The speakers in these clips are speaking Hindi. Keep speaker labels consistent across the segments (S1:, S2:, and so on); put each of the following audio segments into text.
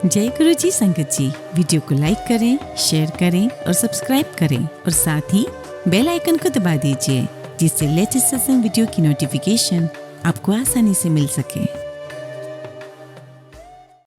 S1: जय गुरु जी संगत जी, वीडियो को लाइक करें, शेयर करें और सब्सक्राइब करें और साथ ही बेल आइकन को दबा दीजिए जिससे लेटेस्ट सत्संग वीडियो की नोटिफिकेशन आपको आसानी से मिल सके।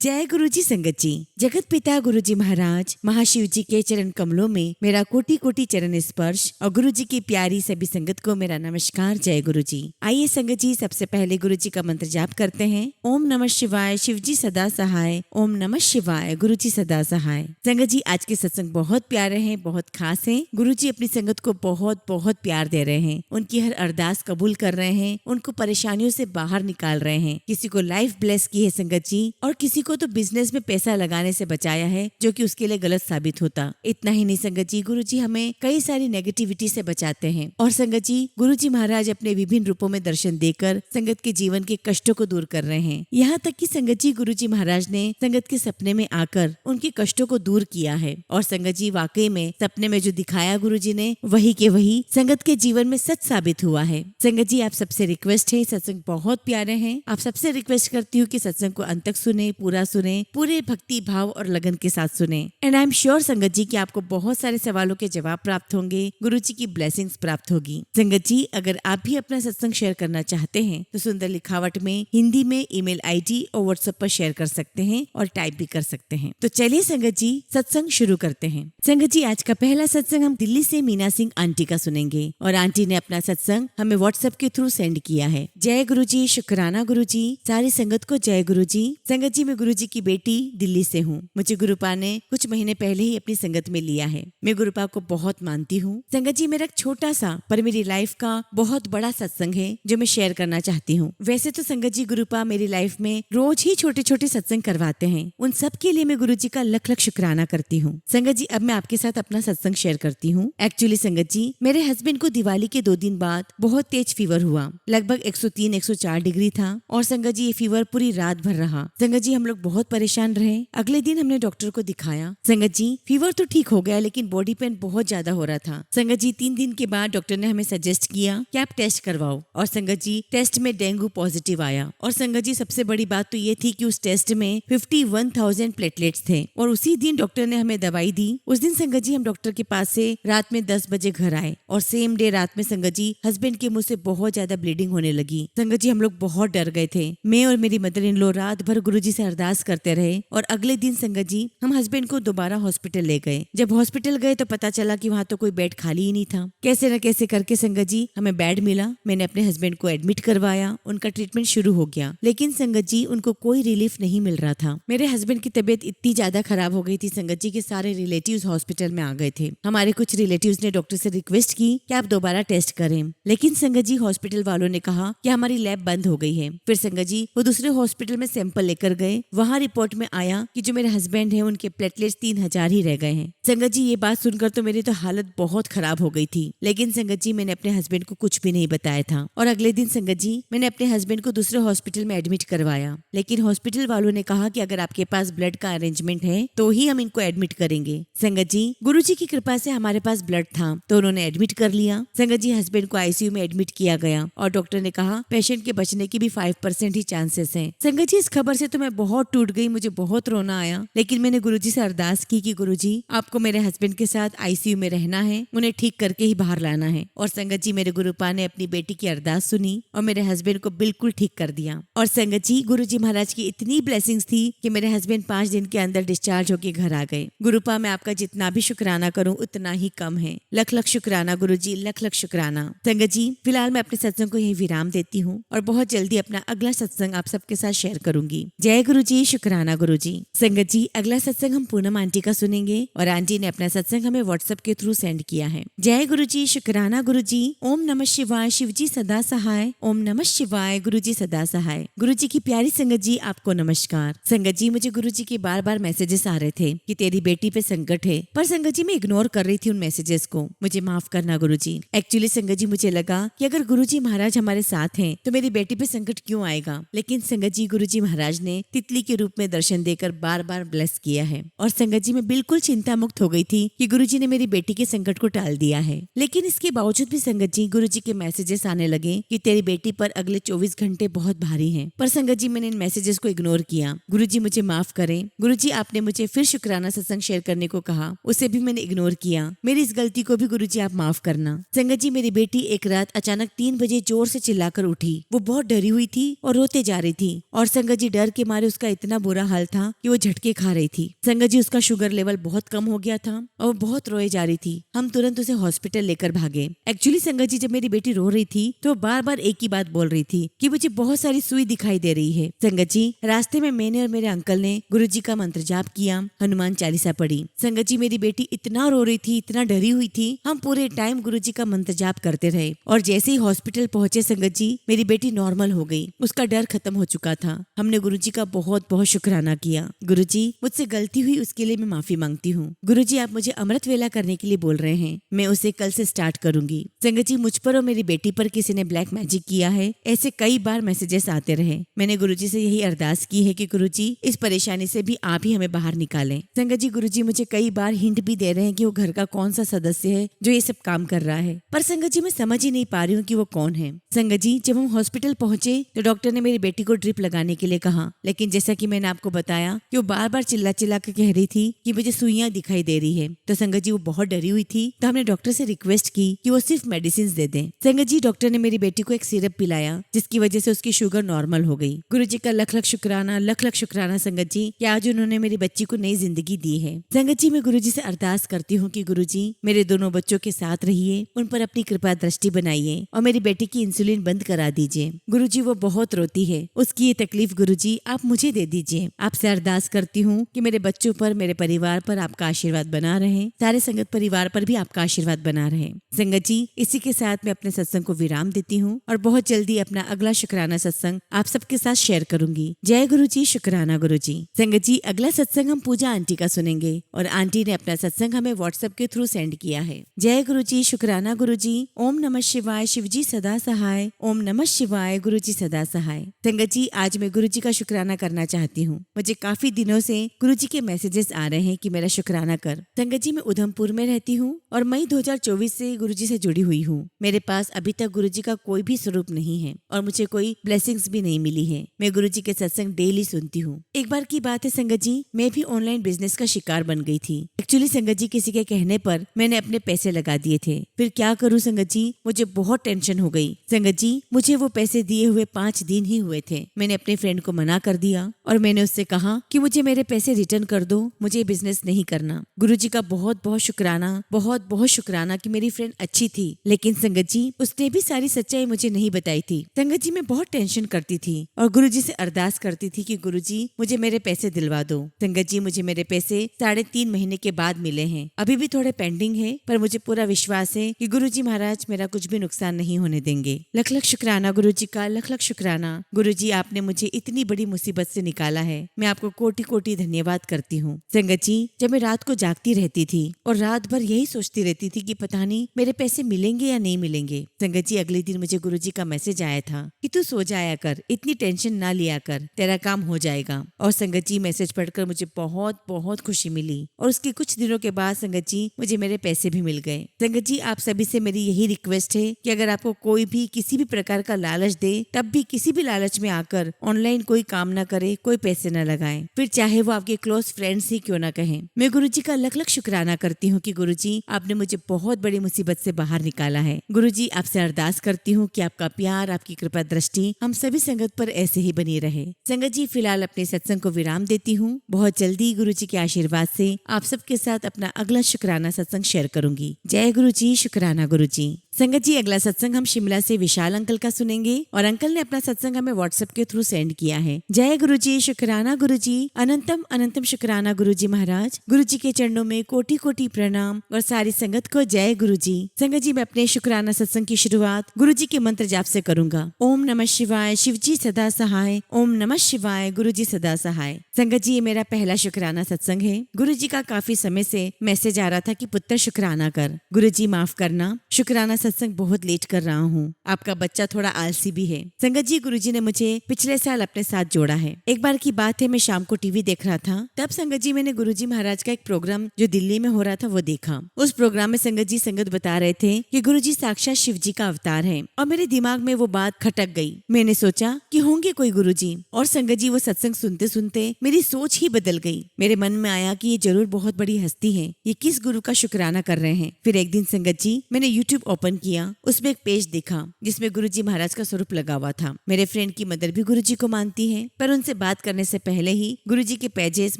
S1: जय गुरु जी संगत जी, जगत पिता गुरु जी महाराज महाशिव जी के चरण कमलों में मेरा कोटि कोटि चरण स्पर्श और गुरु जी की प्यारी सभी संगत को मेरा नमस्कार। जय गुरु जी। आइए संगत जी, सबसे पहले गुरु जी का मंत्र जाप करते हैं। ओम नमः शिवाय, शिव जी सदा सहाय। ओम नमः शिवाय, गुरु जी सदा सहाय। संगत जी, आज के सत्संग बहुत प्यारे हैं, बहुत खास हैं। गुरु जी अपनी संगत को बहुत बहुत प्यार दे रहे हैं, उनकी हर अरदास कबूल कर रहे हैं, उनको परेशानियों से बाहर निकाल रहे हैं। किसी को लाइफ ब्लेस की है संगत जी, और किसी को तो बिजनेस में पैसा लगाने से बचाया है जो कि उसके लिए गलत साबित होता। इतना ही नहीं संगत जी, गुरु जी हमें कई सारी नेगेटिविटी से बचाते हैं। और संगत जी, गुरु जी महाराज अपने विभिन्न रूपों में दर्शन देकर संगत के जीवन के कष्टों को दूर कर रहे हैं। यहाँ तक कि संगत जी, गुरु जी महाराज ने संगत के सपने में आकर उनके कष्टों को दूर किया है। और संगत जी, वाकई में सपने में जो दिखाया गुरु जी ने वही के वही संगत के जीवन में सच साबित हुआ है। संगत जी, आप सबसे रिक्वेस्ट है, सत्संग बहुत प्यारे हैं, आप सबसे रिक्वेस्ट करती हूँ कि सत्संग को अंत तक सुने, पूरा सुने, पूरे भक्ति भाव और लगन के साथ सुने। एंड आई एम श्योर संगत जी कि आपको बहुत सारे सवालों के जवाब प्राप्त होंगे, गुरु जी की ब्लेसिंग्स प्राप्त होगी। संगत जी, अगर आप भी अपना सत्संग शेयर करना चाहते हैं तो सुंदर लिखावट में हिंदी में ईमेल आईडी और व्हाट्सएप पर शेयर कर सकते हैं और टाइप भी कर सकते हैं। तो चलिए संगत जी, सत्संग शुरू करते हैं। संगत जी, आज का पहला सत्संग हम दिल्ली से मीना सिंह आंटी का सुनेंगे और आंटी ने अपना सत्संग हमें व्हाट्सएप के थ्रू सेंड किया है। जय गुरु जी, शुक्राना गुरु जी, सारी संगत को जय गुरु जी। संगत जी, मैं गुरु जी की बेटी दिल्ली से हूँ। मुझे गुरुपा ने कुछ महीने पहले ही अपनी संगत में लिया है। मैं गुरुपा को बहुत मानती हूँ। संगत जी, मेरा एक छोटा सा पर मेरी लाइफ का बहुत बड़ा सत्संग है जो मैं शेयर करना चाहती हूँ। वैसे तो संगत जी, गुरुपा मेरी लाइफ में रोज ही छोटे छोटे सत्संग करवाते हैं। उन सब के लिए मैं गुरु जी का लख लख शुक्राना करती हूँ। संगत जी, अब मैं आपके साथ अपना सत्संग शेयर करती हूँ। एक्चुअली संगत जी, मेरे हस्बैंड को दिवाली के 2 दिन बाद बहुत तेज फीवर हुआ, लगभग 103-104 डिग्री था। और संगत जी, ये फीवर पूरी रात भर रहा। संगत जी, हम लोग बहुत परेशान रहे। अगले दिन हमने डॉक्टर को दिखाया। संगत जी, फीवर तो ठीक हो गया लेकिन बॉडी पेन बहुत ज्यादा हो रहा था। संगत जी, 3 दिन के बाद डॉक्टर ने हमें सजेस्ट किया कि आप टेस्ट करवाओ। और संगत जी, टेस्ट में डेंगू पॉजिटिव आया। और संगत जी, सबसे बड़ी बात तो ये थी कि उस टेस्ट में 51,000 प्लेटलेट्स थे। और उसी दिन डॉक्टर ने हमें दवाई दी। उस दिन संगत जी, हम डॉक्टर के पास से रात में 10 बजे घर आए और सेम डे रात में संगत जी, हस्बैंड के मुंह से बहुत ज्यादा ब्लीडिंग होने लगी। संगत जी, हम लोग बहुत डर गए थे। मैं और मेरी मदर इन लॉ रात भर गुरु जी से अरदास करते रहे। और अगले दिन संगत जी, हम हस्बैंड को दोबारा हॉस्पिटल ले गए। जब हॉस्पिटल गए तो पता चला कि वहाँ तो कोई बेड खाली ही नहीं था। कैसे न कैसे करके संगत जी, हमें बेड मिला। मैंने अपने हस्बैंड को एडमिट करवाया, उनका ट्रीटमेंट शुरू हो गया। लेकिन संगत जी, उनको कोई रिलीफ नहीं मिल रहा था। मेरे हस्बैंड की तबीयत इतनी ज्यादा खराब हो गई थी संगत जी, के सारे रिलेटिव्स हॉस्पिटल में आ गए थे। हमारे कुछ रिलेटिव्स ने डॉक्टर से रिक्वेस्ट की कि आप दोबारा टेस्ट करें, लेकिन संगत जी, हॉस्पिटल वालों ने कहा कि हमारी लैब बंद हो गई है। फिर संगत जी, वो दूसरे हॉस्पिटल में सैंपल लेकर गए। वहाँ रिपोर्ट में आया कि जो मेरे हस्बैंड है उनके प्लेटलेट्स 3000 ही रह गए हैं। संगत जी, ये बात सुनकर तो मेरी तो हालत बहुत खराब हो गई थी। लेकिन संगत जी, मैंने अपने हस्बैंड को कुछ भी नहीं बताया था। और अगले दिन संगत जी, मैंने अपने हस्बैंड को दूसरे हॉस्पिटल में एडमिट करवाया। लेकिन हॉस्पिटल वालों ने कहा कि अगर आपके पास ब्लड का अरेंजमेंट है तो ही हम इनको एडमिट करेंगे। संगत जी, गुरु जी की कृपा से हमारे पास ब्लड था तो उन्होंने एडमिट कर लिया। संगत जी, हस्बैंड को आईसीयू में एडमिट किया गया और डॉक्टर ने कहा पेशेंट के बचने की भी 5% ही चांसेस है। संगत जी, इस खबर से तो मैं बहुत टूट गई, मुझे बहुत रोना आया। लेकिन मैंने गुरुजी से अरदास की कि गुरुजी, आपको मेरे हस्बैंड के साथ आईसीयू में रहना है, उन्हें ठीक करके ही बाहर लाना है। और संगत जी, मेरे गुरुपा ने अपनी बेटी की अरदास सुनी और मेरे हस्बैंड को बिल्कुल ठीक कर दिया। और संगत जी, गुरुजी महाराज की इतनी ब्लेसिंग्स थी कि मेरे हस्बैंड 5 दिन के अंदर डिस्चार्ज होकर घर आ गए। गुरुपा, मैं आपका जितना भी शुक्राना करूँ उतना ही कम है। लख लख शुक्राना गुरुजी, लख लख शुक्राना। संगत जी, फिलहाल मैं अपने सत्संग को यही विराम देती हूँ और बहुत जल्दी अपना अगला सत्संग आप सबके साथ शेयर करूंगी। जय गुरु जी, शुक्राना गुरु जी। संगत जी, अगला सत्संग हम पूनम आंटी का सुनेंगे और आंटी ने अपना सत्संग हमें व्हाट्सएप के थ्रू सेंड किया है। जय गुरु जी, शुक्राना गुरु जी। ओम नमः शिवाय, शिव जी सदा सहाय। ओम नमः शिवाय, गुरु जी सदा सहाय। गुरु जी की प्यारी संगत जी, आपको नमस्कार। संगत जी, मुझे गुरु जी के बार बार मैसेजेस आ रहे थे कि तेरी बेटी पे संकट है, पर संगत जी, मैं इग्नोर कर रही थी उन मैसेजेस को। मुझे माफ करना गुरु जी। एक्चुअली संगत जी, मुझे लगा कि अगर गुरु जी महाराज हमारे साथ हैं तो मेरी बेटी पे संकट क्यों आएगा। लेकिन संगत जी, गुरु जी महाराज ने तितली तितली के रूप में दर्शन देकर बार बार ब्लेस किया है। और संगत जी मैं बिल्कुल चिंता मुक्त हो गई थी कि गुरुजी ने मेरी बेटी के संकट को टाल दिया है। लेकिन इसके बावजूद भी संगत जी गुरुजी के मैसेजेस आने लगे कि तेरी बेटी पर अगले 24 घंटे बहुत भारी हैं। पर संगत जी मैंने इन मैसेजेस को इग्नोर किया। गुरुजी मुझे माफ करें। गुरुजी आपने मुझे फिर शुक्राना सत्संग शेयर करने को कहा, उसे भी मैंने इग्नोर किया। मेरी इस गलती को भी गुरुजी आप माफ करना। संगत जी मेरी बेटी एक रात अचानक 3 बजे जोर से चिल्लाकर उठी। वो बहुत डरी हुई थी और रोते जा रही थी। और संगत जी डर के मारे उसका इतना बुरा हाल था कि वो झटके खा रही थी। संगत जी उसका शुगर लेवल बहुत कम हो गया था और वो बहुत रोए जा रही थी। हम तुरंत उसे हॉस्पिटल लेकर भागे। एक्चुअली संगत जी जब मेरी बेटी रो रही थी तो बार बार एक ही बात बोल रही थी कि मुझे बहुत सारी सुई दिखाई दे रही है। संगत जी रास्ते में मैंने और मेरे अंकल ने गुरुजी का मंत्र जाप किया, हनुमान चालीसा पढ़ी। संगत जी मेरी बेटी इतना रो रही थी, इतना डरी हुई थी। हम पूरे टाइम गुरुजी का मंत्र जाप करते रहे और जैसे ही हॉस्पिटल पहुंचे संगत जी मेरी बेटी नॉर्मल हो गई। उसका डर खत्म हो चुका था। हमने गुरुजी का बहुत बहुत शुक्राना किया। गुरुजी मुझसे गलती हुई उसके लिए मैं माफी मांगती हूँ। गुरुजी आप मुझे अमृत वेला करने के लिए बोल रहे हैं, मैं उसे कल से स्टार्ट करूंगी। संगत जी मुझ पर और मेरी बेटी पर किसी ने ब्लैक मैजिक किया है, ऐसे कई बार मैसेजेस आते रहे। मैंने गुरुजी से यही अरदास की है कि गुरुजी इस परेशानी से भी आप ही हमें बाहर निकालें। संगत जी गुरुजी मुझे कई बार हिंट भी दे रहे हैं कि वो घर का कौन सा सदस्य है जो ये सब काम कर रहा है, पर संगत जी मैं समझ ही नहीं पा रही हूँ कि वो कौन है। संगत जी जब हम हॉस्पिटल पहुंचे तो डॉक्टर ने मेरी बेटी को ड्रिप लगाने के लिए कहा, लेकिन जैसा कि मैंने आपको बताया कि वो बार बार चिल्ला चिल्ला कर कह रही थी कि मुझे सुइयां दिखाई दे रही है। तो संगत जी वो बहुत डरी हुई थी। तो हमने डॉक्टर से रिक्वेस्ट की कि वो सिर्फ मेडिसिन दे दें। संगत जी डॉक्टर ने मेरी बेटी को एक सिरप पिलाया जिसकी वजह से उसकी शुगर नॉर्मल हो गई। गुरुजी का लख लख शुक्राना, लख लख शुक्राना संगत जी कि आज उन्होंने मेरी बच्ची को नई जिंदगी दी है। संगत जी मैं गुरुजी से अरदास करती हूँ कि गुरुजी मेरे दोनों बच्चों के साथ रहिए, उन पर अपनी कृपा दृष्टि बनाइए और मेरी बेटी की इंसुलिन बंद करा दीजिए। गुरुजी वो बहुत रोती है, उसकी ये तकलीफ गुरुजी आप मुझे दे दीजिए। आपसे अरदास करती हूँ कि मेरे बच्चों पर, मेरे परिवार पर आपका आशीर्वाद बना रहे, सारे संगत परिवार पर भी आपका आशीर्वाद बना रहे। संगत जी इसी के साथ मैं अपने सत्संग को विराम देती हूँ और बहुत जल्दी अपना अगला शुक्राना सत्संग आप सबके साथ शेयर करूंगी। जय गुरुजी, शुक्राना गुरुजी। संगत जी अगला सत्संग हम पूजा आंटी का सुनेंगे और आंटी ने अपना सत्संग हमें व्हाट्सएप के थ्रू सेंड किया है। जय गुरुजी, शुक्राना गुरुजी। ओम नमः शिवाय, शिवजी सदा सहाय। ओम नमः शिवाय, गुरुजी सदा सहाय। संगत जी आज मैं गुरुजी का शुक्राना करना चाहती हूँ। मुझे काफी दिनों से गुरुजी के मैसेजेस आ रहे हैं कि मेरा शुक्राना कर। संगत जी मैं उधमपुर में रहती हूँ और मई 2024 से गुरुजी से जुड़ी हुई हूँ। मेरे पास अभी तक गुरुजी का कोई भी स्वरूप नहीं है और मुझे कोई ब्लेसिंग्स भी नहीं मिली है। मैं गुरुजी के सत्संग डेली सुनती हूँ। एक बार की बात है संगत जी, मैं भी ऑनलाइन बिजनेस का शिकार बन गई थी। एक्चुअली संगत जी किसी के कहने पर मैंने अपने पैसे लगा दिए थे। फिर क्या करूँ संगत जी, मुझे बहुत टेंशन हो गई। संगत जी मुझे वो पैसे दिए हुए 5 दिन ही हुए थे। मैंने अपने फ्रेंड को मना कर दिया और मैंने उससे कहा कि मुझे मेरे पैसे रिटर्न कर दो, मुझे बिजनेस नहीं करना। गुरुजी का बहुत बहुत शुक्राना, बहुत बहुत शुक्राना कि मेरी फ्रेंड अच्छी थी, लेकिन संगत जी उसने भी सारी सच्चाई मुझे नहीं बताई थी। संगत जी मैं बहुत टेंशन करती थी और गुरुजी से अरदास करती थी कि गुरुजी मुझे मेरे पैसे दिलवा दो। संगत जी मुझे मेरे पैसे 3.5 महीने के बाद मिले हैं। अभी भी थोड़े पेंडिंग है, पर मुझे पूरा विश्वास है कि गुरुजी महाराज मेरा कुछ भी नुकसान नहीं होने देंगे। लख लख शुक्राना गुरुजी का, लख लख शुक्राना। गुरुजी आपने मुझे इतनी बड़ी मुसीबत से निकाला है, मैं आपको कोटि कोटि धन्यवाद करती हूँ। संगत जी जब मैं रात को जागती रहती थी और रात भर यही सोचती रहती थी कि पता नहीं मेरे पैसे मिलेंगे या नहीं मिलेंगे। संगत जी अगले दिन मुझे गुरुजी का मैसेज आया था कि तू सो जाया कर, इतनी टेंशन ना लिया कर, तेरा काम हो जाएगा। और संगत जी मैसेज पढ़कर मुझे बहुत बहुत खुशी मिली और उसके कुछ दिनों के बाद संगत जी मुझे मेरे पैसे भी मिल गए। संगत जी आप सभी से मेरी यही रिक्वेस्ट है कि अगर आपको कोई भी किसी भी प्रकार का लालच दे, तब भी किसी भी लालच में आकर ऑनलाइन कोई काम ना करे, कोई पैसे न लगाए, फिर चाहे वो आपके क्लोज फ्रेंड्स ही क्यों ना कहें। मैं गुरुजी का लख लख शुक्राना करती हूँ कि गुरुजी आपने मुझे बहुत बड़ी मुसीबत से बाहर निकाला है। गुरुजी आपसे अरदास करती हूँ कि आपका प्यार, आपकी कृपा दृष्टि हम सभी संगत पर ऐसे ही बनी रहे। संगत जी फिलहाल अपने सत्संग को विराम देती हूँ। बहुत जल्दी गुरुजी के आशीर्वाद से आप सबके साथ अपना अगला शुक्राना सत्संग शेयर करूंगी। जय गुरुजी, शुक्राना गुरुजी। संगत जी अगला सत्संग हम शिमला से विशाल अंकल का सुनेंगे और अंकल ने अपना सत्संग हमें व्हाट्सएप के थ्रू सेंड किया है। जय गुरुजी, शुक्राना गुरुजी। अनंतम अनंतम शुक्राना गुरुजी महाराज। गुरुजी के चरणों में कोटि कोटि प्रणाम और सारी संगत को जय गुरुजी। संगत जी मैं अपने शुक्राना सत्संग की शुरुआत गुरुजी के मंत्र जाप से करूंगा। ओम नमः शिवाय, शिवजी सदा सहाय। ओम नमः शिवाय, गुरुजी सदा सहाय। संगत जी ये मेरा पहला शुक्राना सत्संग है। गुरुजी का काफी समय से मैसेज आ रहा था कि पुत्र शुक्राना कर। गुरुजी माफ करना, शुक्राना सत्संग बहुत लेट कर रहा हूँ। आपका बच्चा थोड़ा आलसी भी है। संगत जी, गुरुजी ने मुझे पिछले साल अपने साथ जोड़ा है। एक बार की बात है, मैं शाम को टीवी देख रहा था, तब संगत जी मैंने गुरुजी महाराज का एक प्रोग्राम जो दिल्ली में हो रहा था वो देखा। उस प्रोग्राम में संगत जी संगत बता रहे थे कि गुरुजी साक्षात शिव जी का अवतार है और मेरे दिमाग में वो बात खटक गई। मैंने सोचा कि होंगे कोई गुरुजी, और संगत जी वो सत्संग सुनते सुनते मेरी सोच ही बदल गई। मेरे मन में आया कि ये जरूर बहुत बड़ी हस्ती है, ये किस गुरु का शुक्राना कर रहे हैं। फिर एक दिन संगत जी मैंने यूट्यूब ओपन किया, उसमें एक पेज देखा जिसमें गुरुजी महाराज का स्वरूप लगा हुआ था। मेरे फ्रेंड की मदर भी गुरुजी को मानती है, पर उनसे बात करने से पहले ही गुरुजी के पेजेस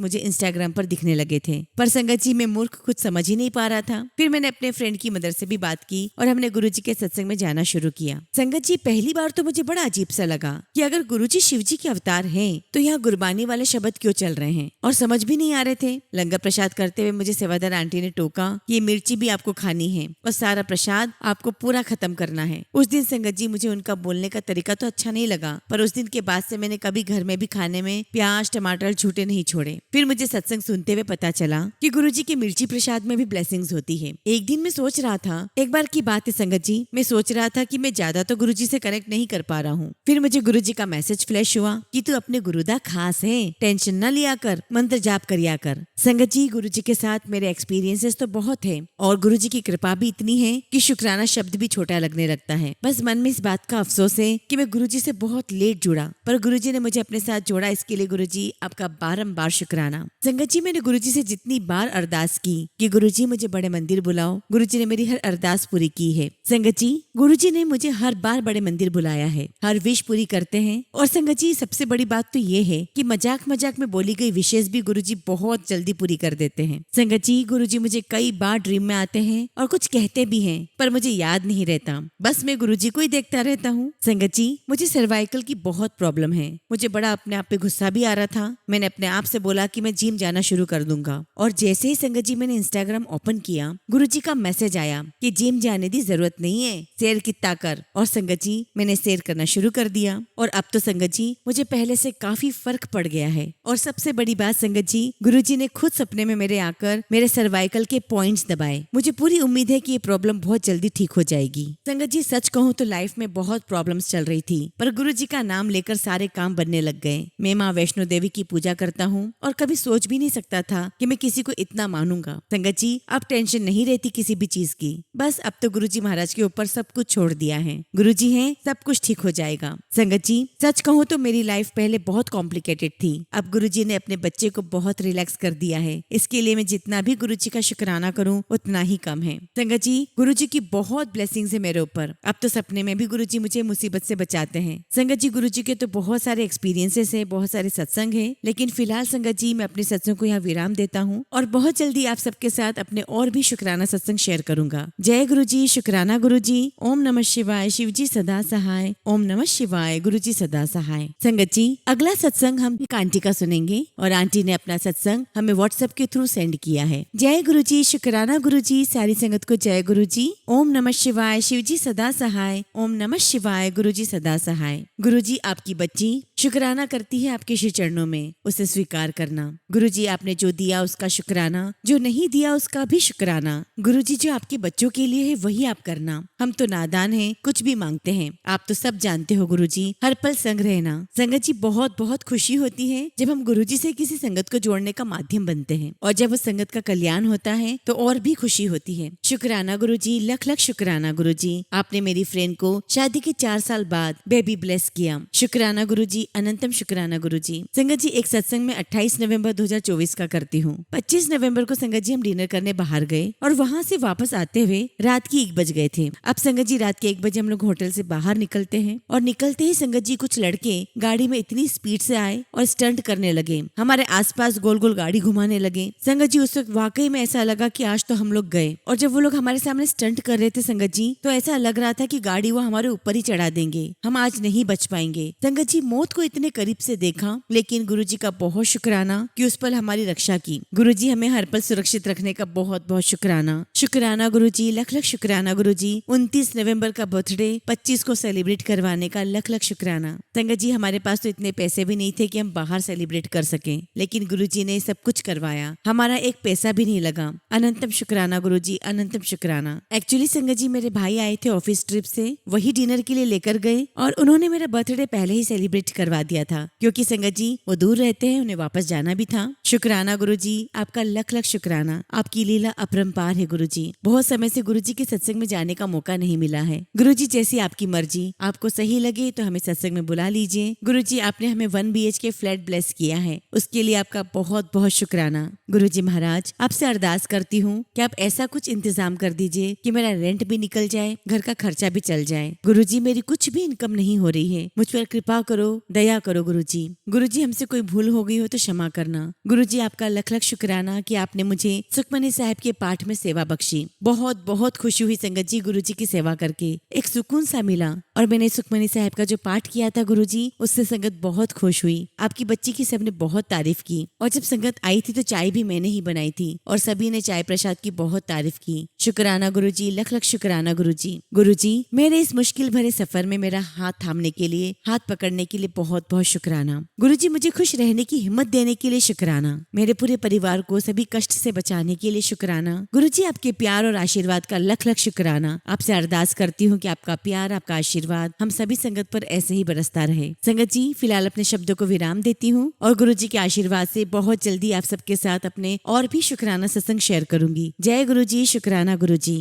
S1: मुझे इंस्टाग्राम पर दिखने लगे थे। पर संगत जी मैं मूर्ख कुछ समझ ही नहीं पा रहा था। फिर मैंने अपने फ्रेंड की मदर से भी बात की और हमने गुरुजी के सत्संग में जाना शुरू किया। संगत जी पहली बार तो मुझे बड़ा अजीब सा लगा कि अगर गुरुजी शिव जी के अवतार हैं तो यहाँ गुरबानी वाले शब्द क्यों चल रहे हैं, और समझ भी नहीं आ रहे थे। लंगर प्रसाद करते हुए मुझे सेवादार आंटी ने टोका कि ये मिर्ची भी आपको खानी है और सारा प्रसाद आपको पूरा खत्म करना है। उस दिन संगत जी मुझे उनका बोलने का तरीका तो अच्छा नहीं लगा, पर उस दिन के बाद से मैंने कभी घर में भी खाने में प्याज टमाटर झूठे नहीं छोड़े। फिर मुझे सत्संग सुनते हुए पता चला कि गुरुजी के मिर्ची प्रसाद में भी ब्लेसिंग्स होती है। एक दिन मैं सोच रहा था, एक बार की बात है संगत जी, मैं सोच रहा था कि मैं ज्यादा तो गुरुजी से कनेक्ट नहीं कर पा रहा हूँ। फिर मुझे गुरुजी का मैसेज फ्लैश हुआ कि तू अपने गुरुदा खास है, टेंशन न लिया कर, मंत्र जाप करिया कर। संगत जी गुरुजी के साथ मेरे एक्सपीरियंसेस तो बहुत है और गुरुजी की कृपा भी इतनी है कि शुक्राना शब्द भी छोटा लगने लगता है। बस मन में इस बात का अफसोस है कि मैं गुरुजी से बहुत लेट जुड़ा, पर गुरुजी ने मुझे अपने साथ जोड़ा, इसके लिए गुरुजी आपका बारंबार शुक्राना। संगत जी मैंने गुरुजी से जितनी बार अरदास की कि गुरुजी मुझे बड़े मंदिर बुलाओ, गुरुजी ने मेरी हर अरदास पूरी की है। संगत जी गुरुजी ने मुझे हर बार बड़े मंदिर बुलाया है, हर विश पूरी करते हैं। और संगत जी सबसे बड़ी बात तो ये है कि मजाक मजाक में बोली गई विशेष भी गुरुजी बहुत जल्दी पूरी कर देते हैं। संगत जी गुरुजी मुझे कई बार ड्रीम में आते हैं और कुछ कहते भी हैं, पर मुझे याद नहीं रहता, बस मैं गुरुजी को ही देखता रहता हूँ। संगत जी मुझे सर्वाइकल की बहुत प्रॉब्लम है, मुझे बड़ा अपने आप पे गुस्सा भी आ रहा था। मैंने अपने आप से बोला कि मैं जिम जाना शुरू कर दूंगा, और जैसे ही संगत जी मैंने इंस्टाग्राम ओपन किया, गुरुजी का मैसेज आया कि जिम जाने की जरूरत नहीं है, शेयर कितना कर। और संगत जी मैंने शेयर करना शुरू कर दिया, और अब तो संगत जी मुझे पहले से काफी फर्क पड़ गया है। और सबसे बड़ी बात संगत जी, गुरुजी ने खुद सपने में मेरे आकर मेरे सर्वाइकल के पॉइंट्स दबाए। मुझे पूरी उम्मीद है कि ये प्रॉब्लम बहुत जल्दी ठीक हो जाएगी। संगत जी सच कहूँ तो लाइफ में बहुत प्रॉब्लम्स चल रही थी, पर गुरुजी का नाम लेकर सारे काम बनने लग गए। मैं माँ वैष्णो देवी की पूजा करता हूँ और कभी सोच भी नहीं सकता था कि मैं किसी को इतना मानूंगा। संगत जी अब टेंशन नहीं रहती किसी भी चीज की, बस अब तो गुरुजी महाराज के ऊपर सब कुछ छोड़ दिया है। गुरुजी हैं, सब कुछ ठीक हो जाएगा। संगत जी सच कहूँ तो मेरी लाइफ पहले बहुत कॉम्प्लिकेटेड थी, अब गुरुजी ने अपने बच्चे को बहुत रिलैक्स कर दिया है। इसके लिए मैं जितना भी गुरुजी का शुक्राना करूँ उतना ही कम है। संगत जी गुरुजी की बहुत ब्लेसिंग्स है मेरे ऊपर, अब तो सपने में भी गुरुजी मुझे मुसीबत से बचाते हैं। संगत जी गुरुजी के तो बहुत सारे एक्सपीरियंसेस है, बहुत सारे सत्संग है, लेकिन फिलहाल संगत जी मैं अपने सत्संग को यहाँ विराम देता हूँ और बहुत जल्दी आप सबके साथ अपने और भी शुक्राना सत्संग शेयर करूंगा। जय गुरुजी, शुक्राना गुरुजी, ओम नमः शिवाय, शिव जी सदा सहाय, ओम नमः शिवाय, गुरुजी सदा सहाय। संगत जी अगला सत्संग हम एक आंटी का सुनेंगे और आंटी ने अपना सत्संग हमें व्हाट्सएप के थ्रू सेंड किया है। जय गुरुजी, शुक्राना गुरुजी, सारी संगत को जय गुरुजी, ओम नमः शिवाय, शिव जी सदा सहाय, ओम नमः शिवाय, गुरुजी सदा सहाय। गुरुजी आपकी बच्ची शुक्राना करती है आपके श्री चरणों में, उसे स्वीकार करना। गुरुजी आपने जो दिया उसका शुक्राना, जो नहीं दिया उसका भी शुक्राना। गुरुजी जो आपके बच्चों के लिए है वही आप करना। हम तो नादान हैं, कुछ भी मांगते हैं, आप तो सब जानते हो गुरुजी, हर पल संग रहना। संगत जी बहुत बहुत खुशी होती है जब हम गुरुजी से किसी संगत को जोड़ने का माध्यम बनते हैं, और जब उस संगत का कल्याण होता है तो और भी खुशी होती है। शुक्राना गुरुजी, लख लख शुक्राना गुरुजी, आपने मेरी फ्रेंड को शादी के 4 साल बाद बेबी ब्लेस किया। शुक्राना गुरुजी, अनंतम शुक्राना गुरुजी। संगत जी एक सत्संग में 28 नवंबर 2024 का करती हूँ। 25 नवंबर को संगत जी हम डिनर करने बाहर गए और वहाँ से वापस आते हुए रात की 1 बज गए थे। अब संगत जी रात के 1 बजे हम लोग होटल से बाहर निकलते हैं और निकलते ही संगत जी कुछ लड़के गाड़ी में इतनी स्पीड से आए और स्टंट करने लगे, हमारे आसपास गोल गोल गाड़ी घुमाने लगे। संगत जी उस वक्त वाकई में ऐसा लगा कि आज तो हम लोग गए, और जब वो लोग हमारे सामने स्टंट कर रहे थे संगत जी, तो ऐसा लग रहा था कि गाड़ी वो हमारे ऊपर ही चढ़ा देंगे, हम आज नहीं बच पाएंगे। संगत जी मौत को इतने करीब से देखा, लेकिन गुरुजी का बहुत शुक्राना कि उस पल हमारी रक्षा की। गुरुजी हमें हर पल सुरक्षित रखने का बहुत बहुत शुक्राना। शुक्राना गुरुजी, लख लख शुक्राना गुरुजी। 29 नवंबर का बर्थडे 25 को सेलिब्रेट करवाने का लख लख शुक्राना। संगत जी, हमारे पास तो इतने पैसे भी नहीं थे कि हम बाहर सेलिब्रेट कर सकें, लेकिन गुरुजी ने सब कुछ करवाया, हमारा एक पैसा भी नहीं लगा। अनंतम शुक्राना गुरुजी, अनंतम शुक्राना। एक्चुअली संगत जी, मेरे भाई आए थे ऑफिस ट्रिप से, वही डिनर के लिए लेकर गए और उन्होंने मेरा बर्थडे पहले ही सेलिब्रेट करवा दिया था, क्योंकि संगत जी वो दूर रहते हैं, उन्हें वापस जाना भी था। शुक्राना गुरुजी, आपका लख लख शुक्राना। आपकी लीला अपरंपार है गुरुजी। बहुत समय से गुरुजी के सत्संग में जाने का मौका नहीं मिला है। गुरुजी, जैसी आपकी मर्जी, आपको सही लगे तो हमें सत्संग में बुला लीजिए। गुरुजी, आपने हमें 1 BHK फ्लैट ब्लेस किया है, उसके लिए आपका बहुत बहुत शुक्राना। गुरुजी महाराज, आपसे अरदास करती हूँ कि आप ऐसा कुछ इंतजाम कर दीजिए कि मेरा रेंट भी निकल जाए, घर का खर्चा भी चल जाए। गुरुजी, मेरी कुछ भी इनकम नहीं हो रही है, मुझ पर कृपा करो, दया करो गुरुजी। गुरुजी, हमसे कोई भूल हो गई हो तो क्षमा करना। गुरुजी, आपका लख लख शुक्राना कि आपने मुझे सुखमनी साहब के पाठ में सेवा बख्शी। बहुत बहुत खुशी हुई संगत जी गुरुजी की सेवा करके, एक सुकून सा मिला। और मैंने सुखमनी साहब का जो पाठ किया था गुरुजी, उससे संगत बहुत खुश हुई। आपकी बच्ची की सबने बहुत तारीफ की, और जब संगत आई थी तो चाय भी मैंने ही बनाई थी और सभी ने चाय प्रसाद की बहुत तारीफ की। शुक्राना गुरुजी, लख लख शुक्राना गुरुजी। गुरुजी, मेरे इस मुश्किल भरे सफर में मेरा हाथ थामने के लिए, हाथ पकड़ने के लिए बहुत बहुत शुक्राना। गुरुजी, मुझे खुश रहने की हिम्मत देने के लिए शुक्राना। मेरे पूरे परिवार को सभी कष्ट से बचाने के लिए शुक्राना। गुरुजी, आपके प्यार और आशीर्वाद का लख लख शुक्राना। आपसे अरदास करती हूँ कि आपका प्यार, आपका आशीर्वाद हम सभी संगत पर ऐसे ही बरसता रहे। संगत जी, फिलहाल अपने शब्दों को विराम देती हूँ और गुरुजी के आशीर्वाद से बहुत जल्दी आप सबके साथ अपने और भी शुक्राना सत्संग शेयर करूंगी। जय गुरुजी, शुक्राना गुरुजी।